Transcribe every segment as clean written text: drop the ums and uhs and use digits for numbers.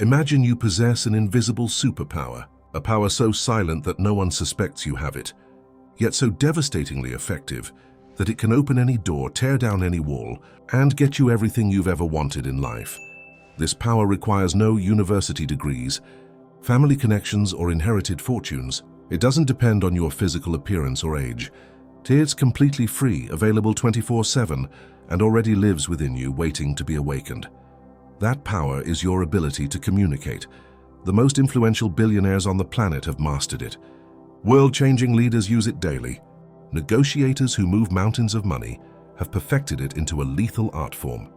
Imagine you possess an invisible superpower, a power so silent that no one suspects you have it, yet so devastatingly effective that it can open any door, tear down any wall, and get you everything you've ever wanted in life. This power requires no university degrees, family connections, or inherited fortunes. It doesn't depend on your physical appearance or age. It's completely free, available 24/7, and already lives within you, waiting to be awakened. That power is your ability to communicate. The most influential billionaires on the planet have mastered it. World-changing leaders use it daily. Negotiators who move mountains of money have perfected it into a lethal art form.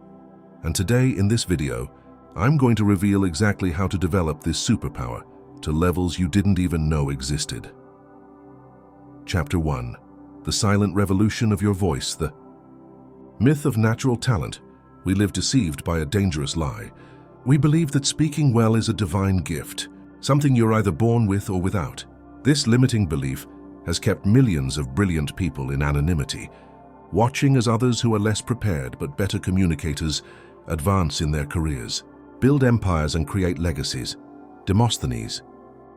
And today, in this video, I'm going to reveal exactly how to develop this superpower to levels you didn't even know existed. Chapter 1. The silent revolution of your voice. The myth of natural talent. We live deceived by a dangerous lie. We believe that speaking well is a divine gift, something you're either born with or without. This limiting belief has kept millions of brilliant people in anonymity, watching as others who are less prepared but better communicators advance in their careers, build empires and create legacies. Demosthenes,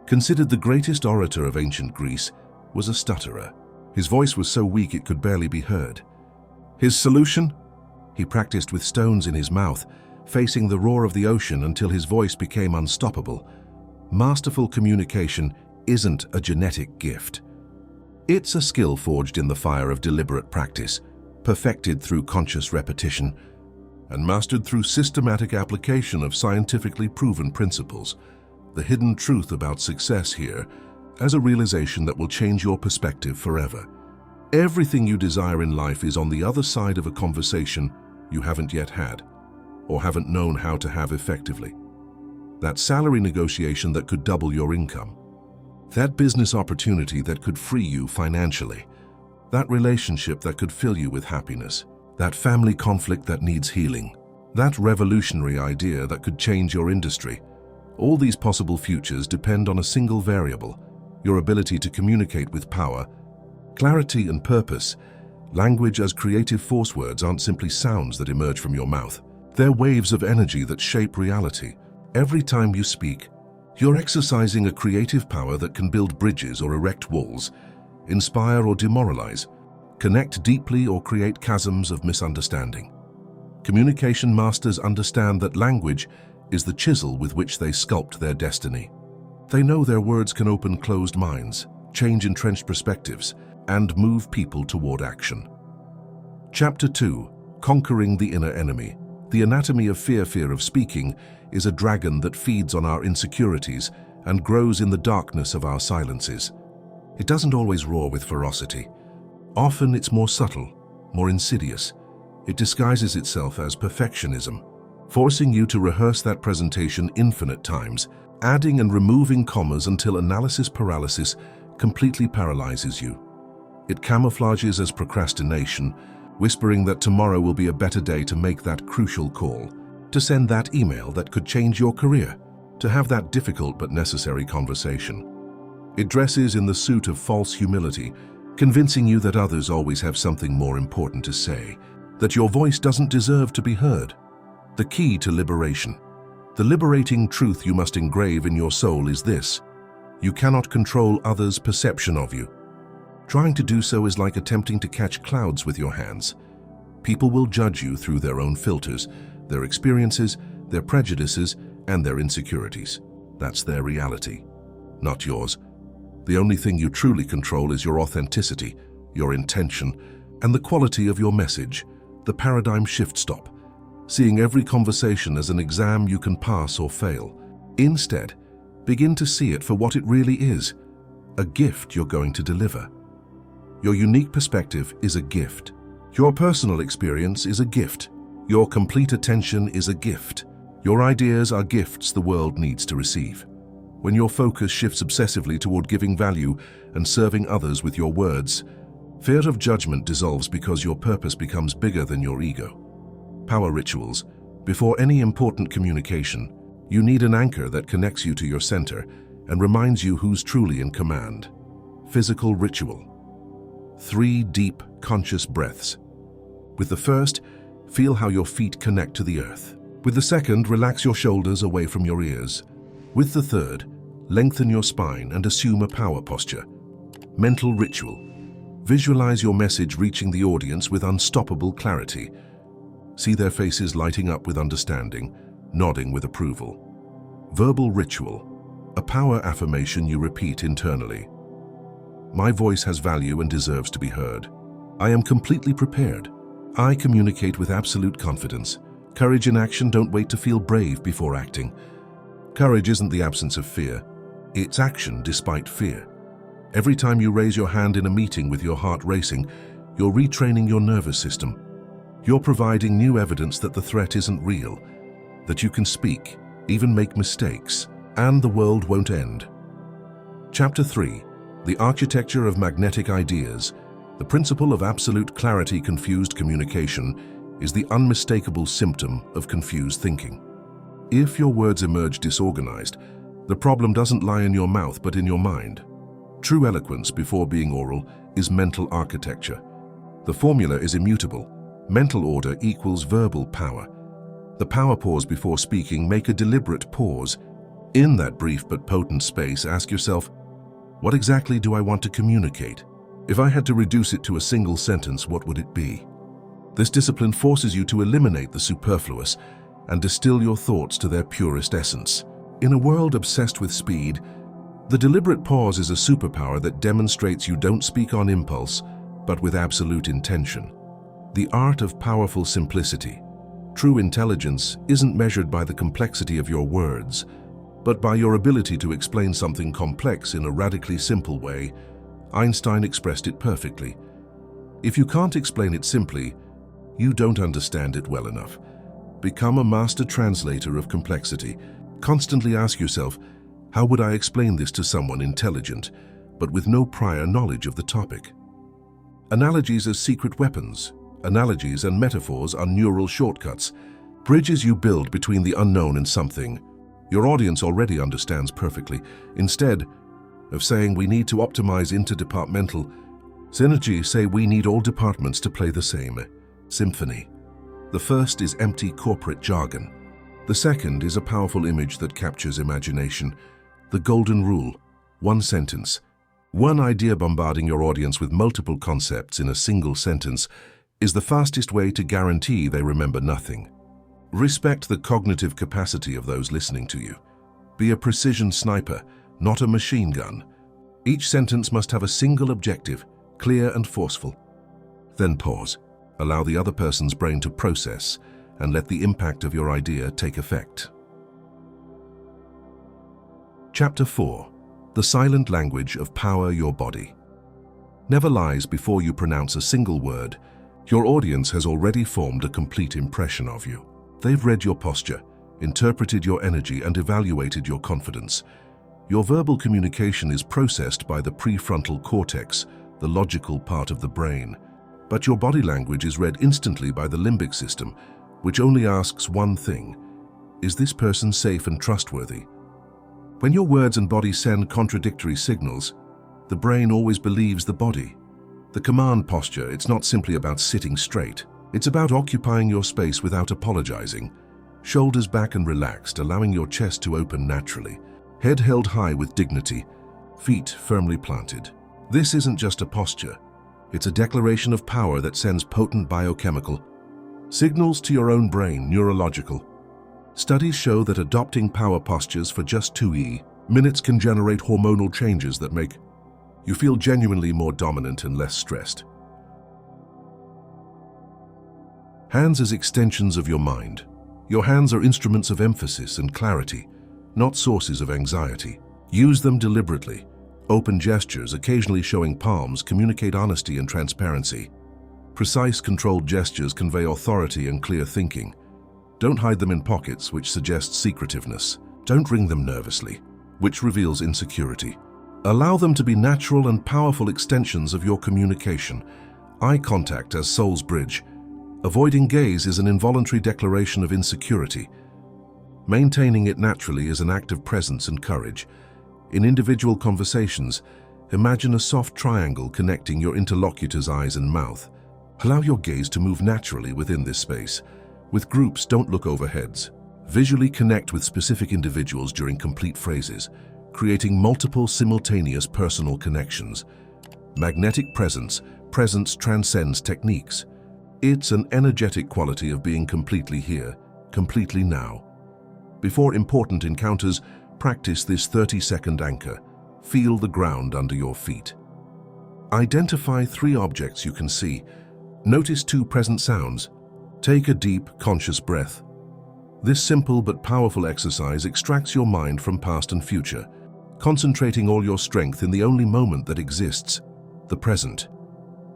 considered the greatest orator of ancient Greece, was a stutterer. His voice was so weak it could barely be heard. His solution? He practiced with stones in his mouth, facing the roar of the ocean until his voice became unstoppable. Masterful communication isn't a genetic gift. It's a skill forged in the fire of deliberate practice, perfected through conscious repetition, and mastered through systematic application of scientifically proven principles. The hidden truth about success here as a realization that will change your perspective forever. Everything you desire in life is on the other side of a conversation you haven't yet had, or haven't known how to have effectively. That salary negotiation that could double your income. That business opportunity that could free you financially. That relationship that could fill you with happiness. That family conflict that needs healing. That revolutionary idea that could change your industry. All these possible futures depend on a single variable: your ability to communicate with power, clarity, and purpose. Language as creative force words aren't simply sounds that emerge from your mouth. They're waves of energy that shape reality. Every time you speak, you're exercising a creative power that can build bridges or erect walls, inspire or demoralize, connect deeply or create chasms of misunderstanding. Communication masters understand that language is the chisel with which they sculpt their destiny. They know their words can open closed minds, change entrenched perspectives, and move people toward action. Chapter 2. Conquering the inner enemy. The anatomy of fear. Fear of speaking is a dragon that feeds on our insecurities and grows in the darkness of our silences. It doesn't always roar with ferocity. Often it's more subtle, more insidious. It disguises itself as perfectionism, forcing you to rehearse that presentation infinite times, adding and removing commas until analysis paralysis completely paralyzes you. It camouflages as procrastination, whispering that tomorrow will be a better day to make that crucial call, to send that email that could change your career, to have that difficult but necessary conversation. It dresses in the suit of false humility, convincing you that others always have something more important to say, that your voice doesn't deserve to be heard. The key to liberation. The liberating truth you must engrave in your soul is this: you cannot control others' perception of you. Trying to do so is like attempting to catch clouds with your hands. People will judge you through their own filters, their experiences, their prejudices, and their insecurities. That's their reality, not yours. The only thing you truly control is your authenticity, your intention, and the quality of your message. The paradigm shift. Stop seeing every conversation as an exam you can pass or fail. Instead, begin to see it for what it really is: a gift you're going to deliver. Your unique perspective is a gift. Your personal experience is a gift. Your complete attention is a gift. Your ideas are gifts the world needs to receive. When your focus shifts obsessively toward giving value and serving others with your words, fear of judgment dissolves because your purpose becomes bigger than your ego. Power rituals. Before any important communication, you need an anchor that connects you to your center and reminds you who's truly in command. Physical ritual. 3 deep, conscious breaths. With the first, feel how your feet connect to the earth. With the second, relax your shoulders away from your ears. With the third, lengthen your spine and assume a power posture. Mental ritual. Visualize your message reaching the audience with unstoppable clarity. See their faces lighting up with understanding, nodding with approval. Verbal ritual. A power affirmation you repeat internally. My voice has value and deserves to be heard. I am completely prepared. I communicate with absolute confidence. Courage in action. Don't wait to feel brave before acting. Courage isn't the absence of fear. It's action despite fear. Every time you raise your hand in a meeting with your heart racing, you're retraining your nervous system. You're providing new evidence that the threat isn't real, that you can speak, even make mistakes, and the world won't end. Chapter 3. The Architecture of Magnetic Ideas. The principle of absolute clarity. Confused communication is the unmistakable symptom of confused thinking. If your words emerge disorganized, the problem doesn't lie in your mouth but in your mind. True eloquence, before being oral, is mental architecture. The formula is immutable. Mental order equals verbal power. The power pause before speaking. Make a deliberate pause. In that brief but potent space, ask yourself, what exactly do I want to communicate? If I had to reduce it to a single sentence, what would it be? This discipline forces you to eliminate the superfluous and distill your thoughts to their purest essence. In a world obsessed with speed, the deliberate pause is a superpower that demonstrates you don't speak on impulse, but with absolute intention. The art of powerful simplicity. True intelligence isn't measured by the complexity of your words, but by your ability to explain something complex in a radically simple way. Einstein expressed it perfectly. If you can't explain it simply, you don't understand it well enough. Become a master translator of complexity. Constantly ask yourself, how would I explain this to someone intelligent, but with no prior knowledge of the topic? Analogies as secret weapons. Analogies and metaphors are neural shortcuts, bridges you build between the unknown and something your audience already understands perfectly. Instead of saying we need to optimize interdepartmental synergy, say we need all departments to play the same symphony. The first is empty corporate jargon. The second is a powerful image that captures imagination. The golden rule: one sentence. One idea. Bombarding your audience with multiple concepts in a single sentence is the fastest way to guarantee they remember nothing. Respect the cognitive capacity of those listening to you. Be a precision sniper, not a machine gun. Each sentence must have a single objective, clear and forceful. Then pause. Allow the other person's brain to process and let the impact of your idea take effect. Chapter 4. The Silent Language of Power Your Body. Never lies. Before you pronounce a single word, your audience has already formed a complete impression of you. They've read your posture, interpreted your energy, and evaluated your confidence. Your verbal communication is processed by the prefrontal cortex, the logical part of the brain. But your body language is read instantly by the limbic system, which only asks one thing: is this person safe and trustworthy? When your words and body send contradictory signals, the brain always believes the body. The command posture, it's not simply about sitting straight. It's about occupying your space without apologizing. Shoulders back and relaxed, allowing your chest to open naturally. Head held high with dignity, feet firmly planted. This isn't just a posture. It's a declaration of power that sends potent biochemical signals to your own brain, neurological. Studies show that adopting power postures for just 2 minutes can generate hormonal changes that make you feel genuinely more dominant and less stressed. Hands as extensions of your mind. Your hands are instruments of emphasis and clarity, not sources of anxiety. Use them deliberately. Open gestures, occasionally showing palms, communicate honesty and transparency. Precise, controlled gestures convey authority and clear thinking. Don't hide them in pockets, which suggests secretiveness. Don't wring them nervously, which reveals insecurity. Allow them to be natural and powerful extensions of your communication. Eye contact as soul's bridge. Avoiding gaze is an involuntary declaration of insecurity. Maintaining it naturally is an act of presence and courage. In individual conversations, imagine a soft triangle connecting your interlocutor's eyes and mouth. Allow your gaze to move naturally within this space, With groups, don't look over heads. Visually connect with specific individuals during complete phrases, creating multiple simultaneous personal connections. Magnetic presence transcends techniques. It's an energetic quality of being completely here, completely now. Before important encounters, practice this 30-second anchor. Feel the ground under your feet. Identify 3 objects you can see. Notice 2 present sounds. Take a deep, conscious breath. This simple but powerful exercise extracts your mind from past and future, concentrating all your strength in the only moment that exists, the present.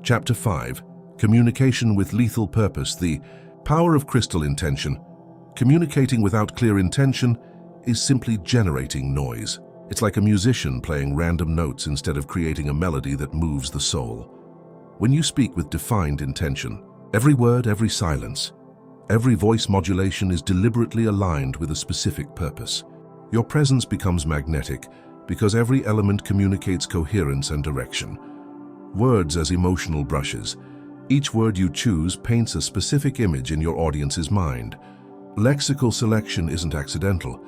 Chapter 5. Communication with lethal purpose. The power of crystal intention. Communicating without clear intention is simply generating noise. It's like a musician playing random notes instead of creating a melody that moves the soul. When you speak with defined intention, every word, every silence, every voice modulation is deliberately aligned with a specific purpose. Your presence becomes magnetic because every element communicates coherence and direction. Words as emotional brushes. Each word you choose paints a specific image in your audience's mind. Lexical selection isn't accidental.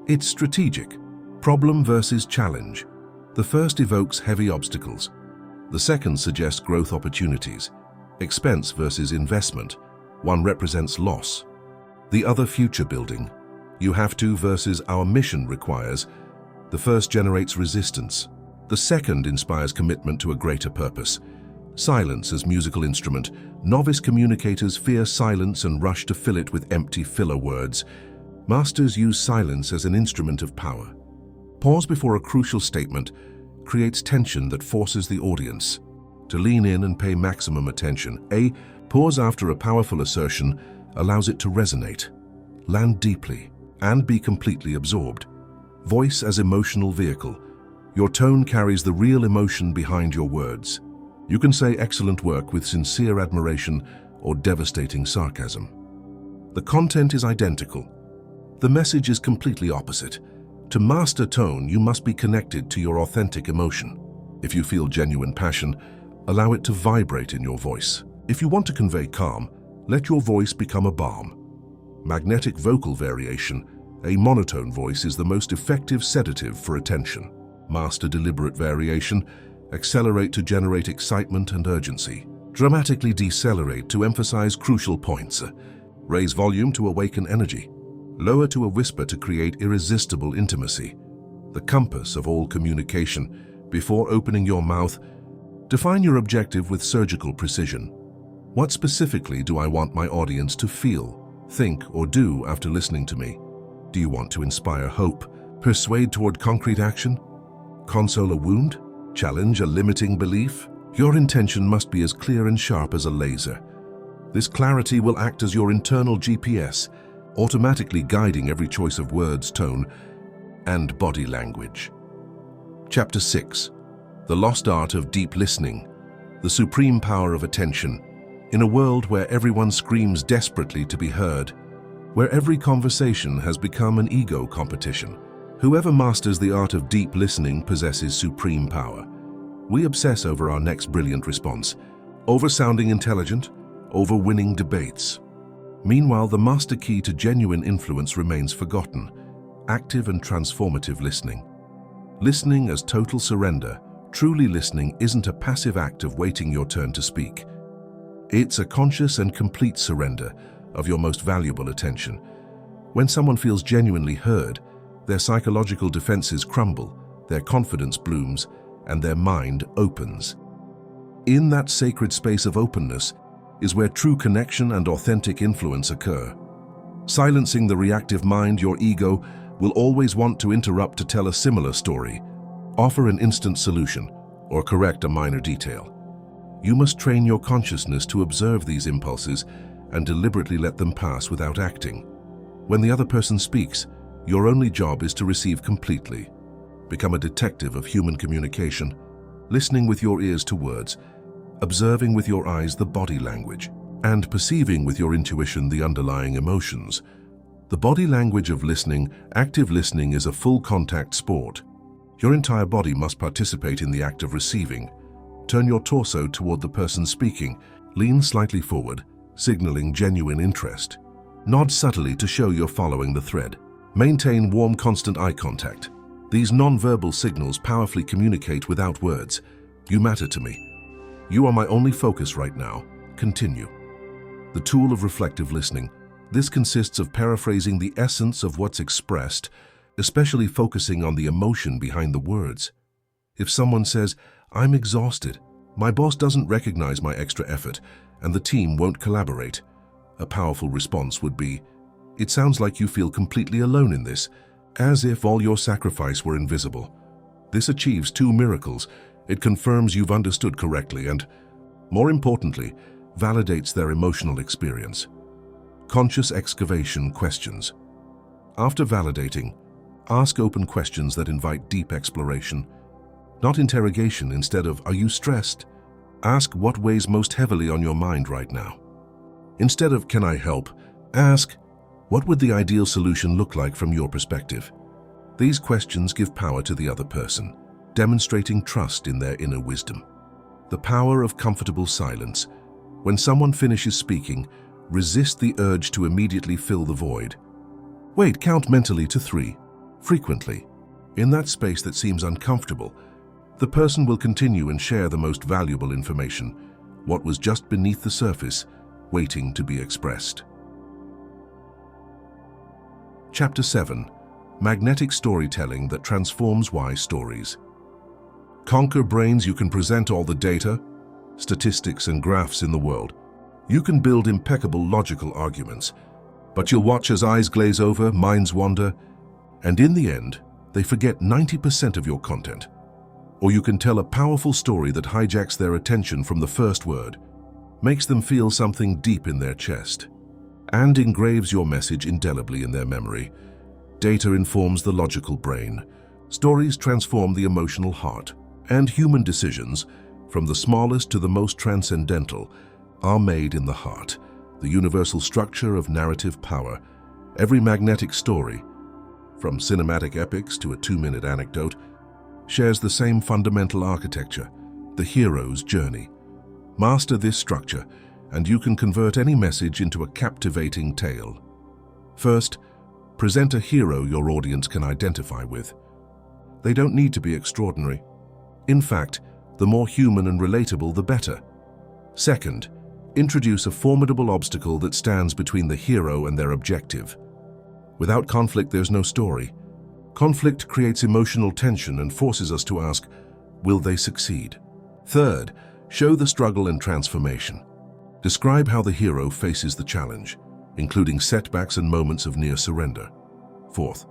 It's strategic. Problem versus challenge. The first evokes heavy obstacles. The second suggests growth opportunities. Expense versus investment. One represents loss. The other future building. You have to versus our mission requires. The first generates resistance. The second inspires commitment to a greater purpose. Silence as musical instrument. Novice communicators fear silence and rush to fill it with empty filler words. Masters use silence as an instrument of power. Pause before a crucial statement creates tension that forces the audience to lean in and pay maximum attention. A pause after a powerful assertion allows it to resonate, land deeply, and be completely absorbed. Voice as emotional vehicle. Your tone carries the real emotion behind your words. You can say excellent work with sincere admiration or devastating sarcasm. The content is identical. The message is completely opposite. To master tone, you must be connected to your authentic emotion. If you feel genuine passion, allow it to vibrate in your voice. If you want to convey calm, let your voice become a balm. Magnetic vocal variation. A monotone voice is the most effective sedative for attention. Master deliberate variation. Accelerate to generate excitement and urgency. Dramatically decelerate to emphasize crucial points. Raise volume to awaken energy. Lower to a whisper to create irresistible intimacy. The compass of all communication. Before opening your mouth, define your objective with surgical precision. What specifically do I want my audience to feel, think, or do after listening to me? Do you want to inspire hope, persuade toward concrete action, console a wound, challenge a limiting belief? Your intention must be as clear and sharp as a laser. This clarity will act as your internal GPS, automatically guiding every choice of words, tone, and body language. Chapter 6. The Lost Art of Deep Listening. The Supreme Power of Attention. In a world where everyone screams desperately to be heard, where every conversation has become an ego competition, whoever masters the art of deep listening possesses supreme power. We obsess over our next brilliant response, over sounding intelligent, over winning debates. Meanwhile, the master key to genuine influence remains forgotten: active and transformative listening. Listening as total surrender. Truly listening isn't a passive act of waiting your turn to speak. It's a conscious and complete surrender of your most valuable attention. When someone feels genuinely heard, their psychological defenses crumble, their confidence blooms, and their mind opens. In that sacred space of openness is where true connection and authentic influence occur. Silencing the reactive mind, your ego will always want to interrupt to tell a similar story, offer an instant solution, or correct a minor detail. You must train your consciousness to observe these impulses and deliberately let them pass without acting. When the other person speaks, your only job is to receive completely. Become a detective of human communication, listening with your ears to words, observing with your eyes the body language, and perceiving with your intuition the underlying emotions. The body language of listening, active listening, is a full contact sport. Your entire body must participate in the act of receiving. Turn your torso toward the person speaking, lean slightly forward, signaling genuine interest. Nod subtly to show you're following the thread. Maintain warm, constant eye contact. These non-verbal signals powerfully communicate without words. You matter to me. You are my only focus right now. Continue. The tool of reflective listening. This consists of paraphrasing the essence of what's expressed, especially focusing on the emotion behind the words. If someone says, "I'm exhausted, my boss doesn't recognize my extra effort, and the team won't collaborate," a powerful response would be, "It sounds like you feel completely alone in this," as if all your sacrifice were invisible. This achieves two miracles. It confirms you've understood correctly and, more importantly, validates their emotional experience. Conscious excavation questions. After validating, ask open questions that invite deep exploration. Not interrogation. Instead of, "Are you stressed?" ask, "What weighs most heavily on your mind right now?" Instead of, "Can I help?" ask, "What would the ideal solution look like from your perspective?" These questions give power to the other person, demonstrating trust in their inner wisdom. The power of comfortable silence. When someone finishes speaking, resist the urge to immediately fill the void. Wait, count mentally to 3. Frequently, in that space that seems uncomfortable, the person will continue and share the most valuable information, what was just beneath the surface, waiting to be expressed. Chapter 7. Magnetic storytelling that transforms why stories. Conquer brains. You can present all the data, statistics and graphs in the world. You can build impeccable logical arguments, but you'll watch as eyes glaze over, minds wander, and in the end, they forget 90% of your content. Or you can tell a powerful story that hijacks their attention from the first word, makes them feel something deep in their chest, and engraves your message indelibly in their memory. Data informs the logical brain. Stories transform the emotional heart, and human decisions, from the smallest to the most transcendental, are made in the heart, the universal structure of narrative power. Every magnetic story, from cinematic epics to a 2-minute anecdote, shares the same fundamental architecture, the hero's journey. Master this structure, and you can convert any message into a captivating tale. First, present a hero your audience can identify with. They don't need to be extraordinary. In fact, the more human and relatable, the better. Second, introduce a formidable obstacle that stands between the hero and their objective. Without conflict, there's no story. Conflict creates emotional tension and forces us to ask, will they succeed? Third, show the struggle and transformation. Describe how the hero faces the challenge, including setbacks and moments of near surrender. Fourth,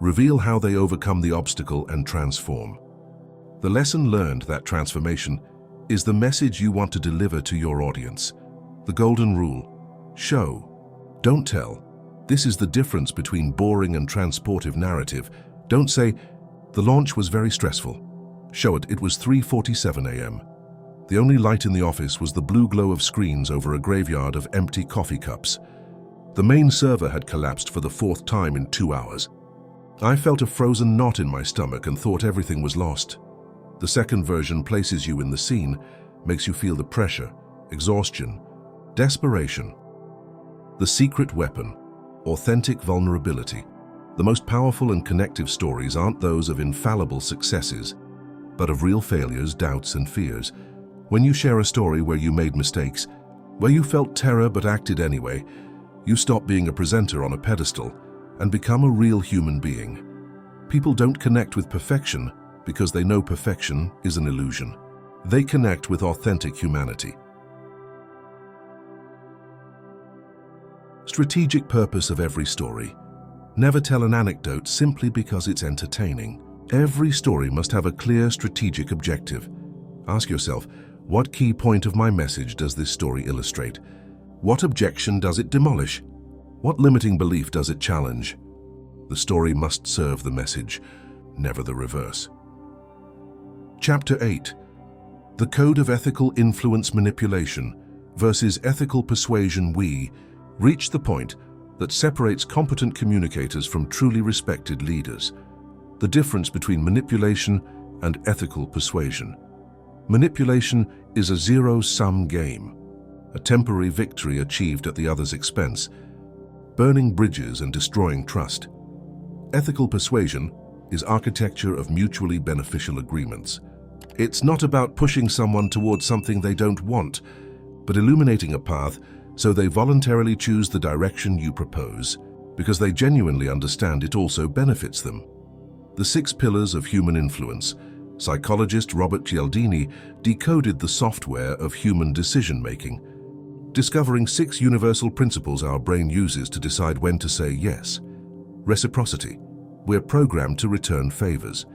reveal how they overcome the obstacle and transform. The lesson learned, that transformation, is the message you want to deliver to your audience. The golden rule: show, don't tell. This is the difference between boring and transportive narrative. Don't say, "The launch was very stressful." Show it was 3:47 a.m. The only light in the office was the blue glow of screens over a graveyard of empty coffee cups. The main server had collapsed for the 4th time in 2 hours. I felt a frozen knot in my stomach and thought everything was lost. The second version places you in the scene, makes you feel the pressure, exhaustion, desperation. The secret weapon: authentic vulnerability. The most powerful and connective stories aren't those of infallible successes, but of real failures, doubts, and fears. When you share a story where you made mistakes, where you felt terror but acted anyway, you stop being a presenter on a pedestal and become a real human being. People don't connect with perfection because they know perfection is an illusion. They connect with authentic humanity. Strategic purpose of every story. Never tell an anecdote simply because it's entertaining. Every story must have a clear strategic objective. Ask yourself, what key point of my message does this story illustrate? What objection does it demolish? What limiting belief does it challenge? The story must serve the message, never the reverse. Chapter 8. The Code of Ethical Influence Manipulation versus Ethical Persuasion. We reach the point that separates competent communicators from truly respected leaders. The difference between manipulation and ethical persuasion. Manipulation is a zero-sum game, a temporary victory achieved at the other's expense. burning bridges and destroying trust. Ethical persuasion is architecture of mutually beneficial agreements. It's not about pushing someone towards something they don't want, but illuminating a path so they voluntarily choose the direction you propose, because they genuinely understand it also benefits them. The 6 pillars of human influence. Psychologist Robert Cialdini decoded the software of human decision-making, discovering 6 universal principles our brain uses to decide when to say yes. Reciprocity. We're programmed to return favors.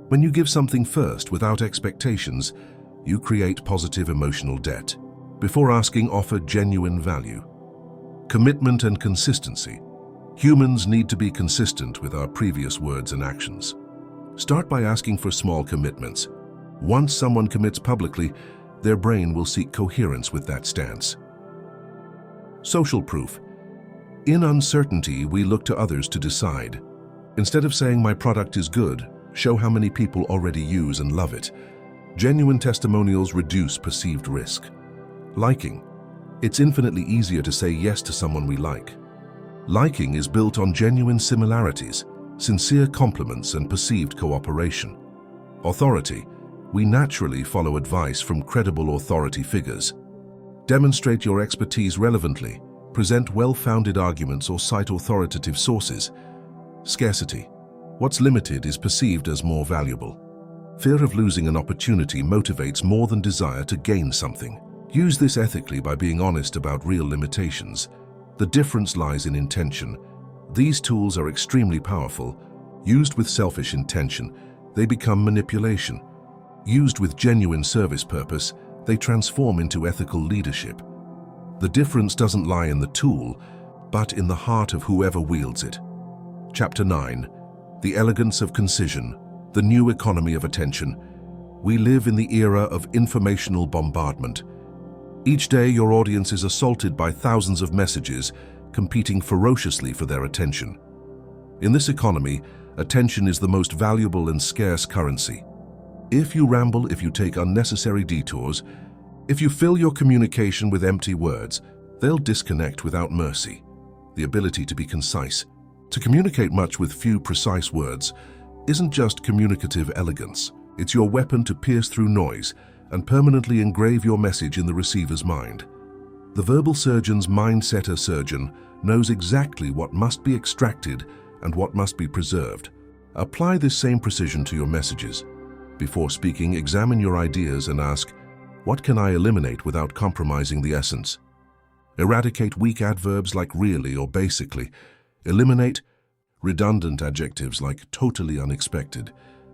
When you give something first without expectations, you create positive emotional debt. Before asking, offer genuine value. Commitment and consistency. Humans need to be consistent with our previous words and actions. Start by asking for small commitments. Once someone commits publicly, their brain will seek coherence with that stance. Social proof. In uncertainty, we look to others to decide. Instead of saying my product is good, show how many people already use and love it. Genuine testimonials reduce perceived risk. Liking. It's infinitely easier to say yes to someone we like. Liking is built on genuine similarities, sincere compliments, and perceived cooperation. Authority. We naturally follow advice from credible authority figures. Demonstrate your expertise relevantly, present well-founded arguments, or cite authoritative sources. Scarcity. What's limited is perceived as more valuable. Fear of losing an opportunity motivates more than desire to gain something. Use this ethically by being honest about real limitations. The difference lies in intention. These tools are extremely powerful. Used with selfish intention, they become manipulation. Used with genuine service purpose, they transform into ethical leadership. The difference doesn't lie in the tool, but in the heart of whoever wields it. Chapter 9. The Elegance of Concision, the New Economy of Attention. We live in the era of informational bombardment. Each day, your audience is assaulted by thousands of messages, competing ferociously for their attention. In this economy, attention is the most valuable and scarce currency. If you ramble, if you take unnecessary detours, if you fill your communication with empty words, they'll disconnect without mercy. The ability to be concise, to communicate much with few precise words, isn't just communicative elegance. It's your weapon to pierce through noise and permanently engrave your message in the receiver's mind. The verbal surgeon's mindsetter surgeon knows exactly what must be extracted and what must be preserved. Apply this same precision to your messages. Before speaking, examine your ideas and ask, what can I eliminate without compromising the essence? Eradicate weak adverbs like really or basically. Eliminate redundant adjectives like totally unexpected.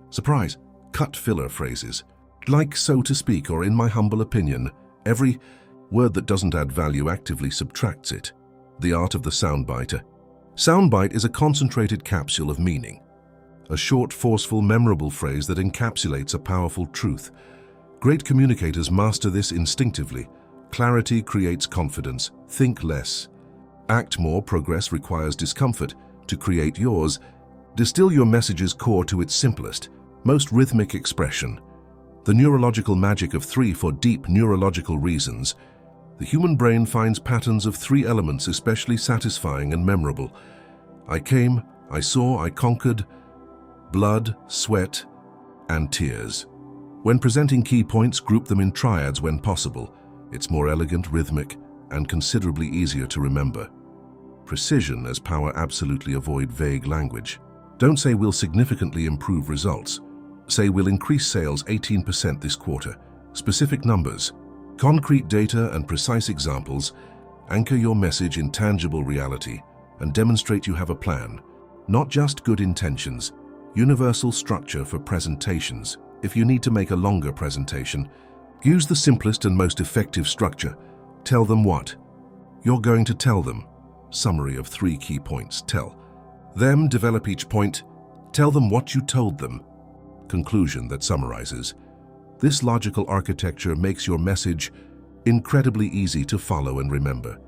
Surprise, cut filler phrases like so to speak or in my humble opinion. Every word that doesn't add value actively subtracts it. The art of the soundbite. Soundbite is a concentrated capsule of meaning. A short, forceful, memorable phrase that encapsulates a powerful truth. Great communicators master this instinctively. Clarity creates confidence. Think less. Act more. Progress requires discomfort. To create yours, distill your message's core to its simplest, most rhythmic expression. The neurological magic of 3 for deep neurological reasons. The human brain finds patterns of 3 elements especially satisfying and memorable. I came, I saw, I conquered. Blood, sweat, and tears. When presenting key points, group them in triads when possible. It's more elegant, rhythmic, and considerably easier to remember. Precision as power. Absolutely avoid vague language. Don't say we'll significantly improve results. Say we'll increase sales 18% this quarter. Specific numbers, concrete data, and precise examples. Anchor your message in tangible reality and demonstrate you have a plan. Not just good intentions. Universal structure for presentations. If you need to make a longer presentation, use the simplest and most effective structure. Tell them what you're going to tell them. Summary of 3 key points. Tell them, develop each point. Tell them what you told them. Conclusion that summarizes. This logical architecture makes your message incredibly easy to follow and remember.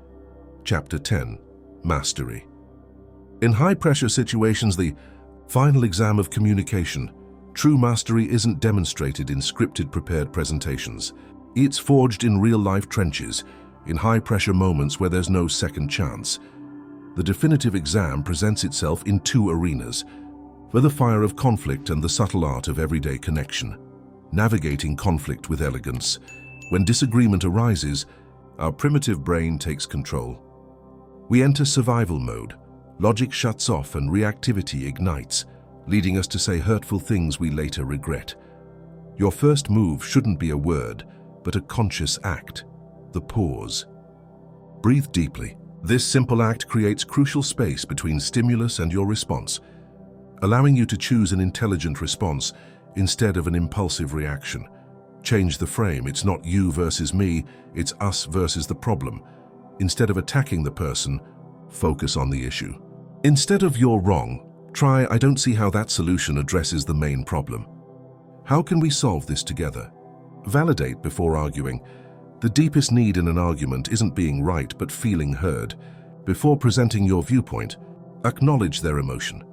Chapter 10. Mastery. In high-pressure situations, the final exam of communication, true mastery isn't demonstrated in scripted, prepared presentations. It's forged in real-life trenches, in high-pressure moments where there's no second chance. The definitive exam presents itself in two arenas: for the fire of conflict and the subtle art of everyday connection. Navigating conflict with elegance. When disagreement arises, our primitive brain takes control. We enter survival mode. Logic shuts off and reactivity ignites, leading us to say hurtful things we later regret. Your first move shouldn't be a word, but a conscious act. The pause. Breathe deeply. This simple act creates crucial space between stimulus and your response, allowing you to choose an intelligent response instead of an impulsive reaction. Change the frame. It's not you versus me, it's us versus the problem. Instead of attacking the person, focus on the issue. Instead of "you're wrong," try "I don't see how that solution addresses the main problem. How can we solve this together?" Validate before arguing. The deepest need in an argument isn't being right, but feeling heard. Before presenting your viewpoint, acknowledge their emotion.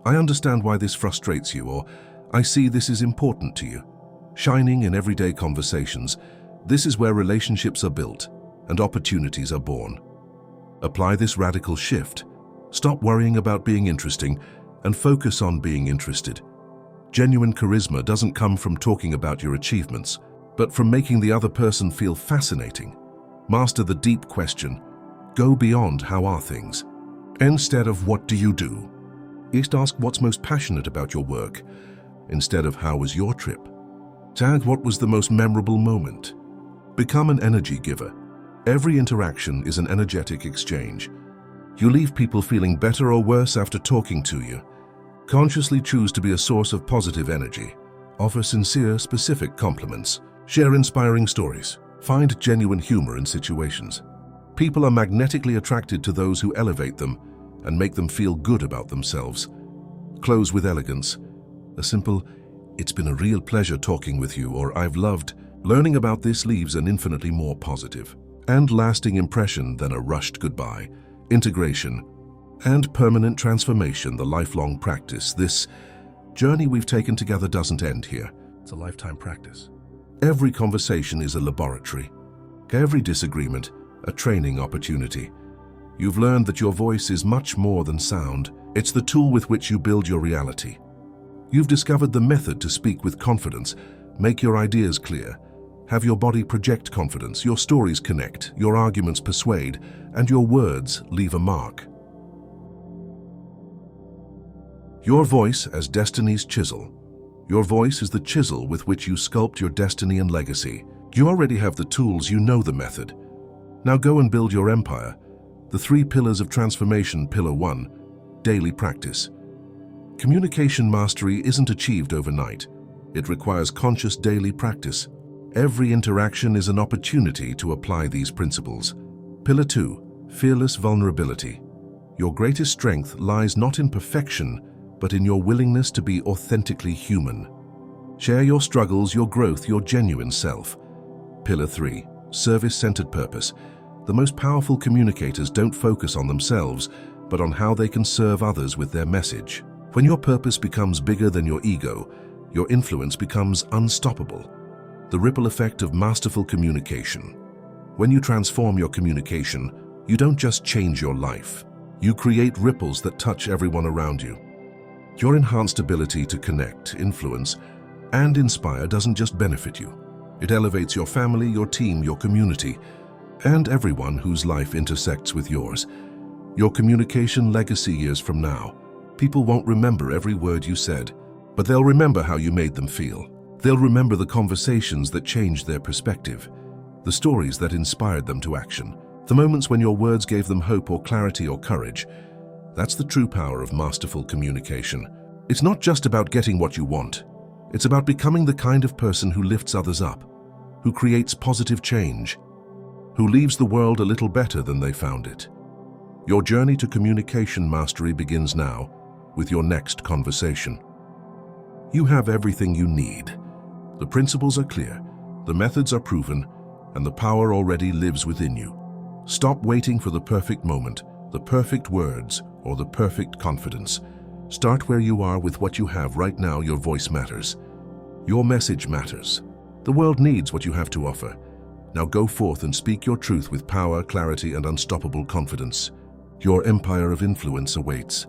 "I understand why this frustrates you," or "I see this is important to you." Shining in everyday conversations, this is where relationships are built and opportunities are born. Apply this radical shift. Stop worrying about being interesting and focus on being interested. Genuine charisma doesn't come from talking about your achievements, but from making the other person feel fascinating. Master the deep question. Go beyond "how are things?" instead of "what do you do?" Just ask what's most passionate about your work instead of "how was your trip?" Tag what was the most memorable moment. Become an energy giver. Every interaction is an energetic exchange. You leave people feeling better or worse after talking to you. Consciously choose to be a source of positive energy. Offer sincere, specific compliments. Share inspiring stories. Find genuine humor in situations. People are magnetically attracted to those who elevate them and make them feel good about themselves. Close with elegance. A simple "It's been a real pleasure talking with you," or "I've loved learning about this," leaves an infinitely more positive and lasting impression than a rushed goodbye. Integration and permanent transformation, the lifelong practice. This journey we've taken together doesn't end here. It's a lifetime practice. Every conversation is a laboratory. Every disagreement, a training opportunity. You've learned that your voice is much more than sound. It's the tool with which you build your reality. You've discovered the method to speak with confidence, make your ideas clear, have your body project confidence, your stories connect, your arguments persuade, and your words leave a mark. Your voice as destiny's chisel. Your voice is the chisel with which you sculpt your destiny and legacy. You already have the tools, you know the method. Now go and build your empire. The 3 pillars of transformation. Pillar 1, daily practice. Communication mastery isn't achieved overnight. It requires conscious daily practice. Every interaction is an opportunity to apply these principles. Pillar 2, fearless vulnerability. Your greatest strength lies not in perfection, but in your willingness to be authentically human. Share your struggles, your growth, your genuine self. Pillar 3, service-centered purpose. The most powerful communicators don't focus on themselves, but on how they can serve others with their message. When your purpose becomes bigger than your ego, your influence becomes unstoppable. The ripple effect of masterful communication. When you transform your communication, you don't just change your life. You create ripples that touch everyone around you. Your enhanced ability to connect, influence, and inspire doesn't just benefit you. It elevates your family, your team, your community, and everyone whose life intersects with yours. Your communication legacy years from now. People won't remember every word you said, but they'll remember how you made them feel. They'll remember the conversations that changed their perspective, the stories that inspired them to action, the moments when your words gave them hope or clarity or courage. That's the true power of masterful communication. It's not just about getting what you want. It's about becoming the kind of person who lifts others up, who creates positive change, who leaves the world a little better than they found it. Your journey to communication mastery begins now with your next conversation. You have everything you need. The principles are clear, the methods are proven, and the power already lives within you. Stop waiting for the perfect moment, the perfect words, or the perfect confidence. Start where you are with what you have right now. Your voice matters. Your message matters. The world needs what you have to offer. Now go forth and speak your truth with power, clarity, and unstoppable confidence. Your empire of influence awaits.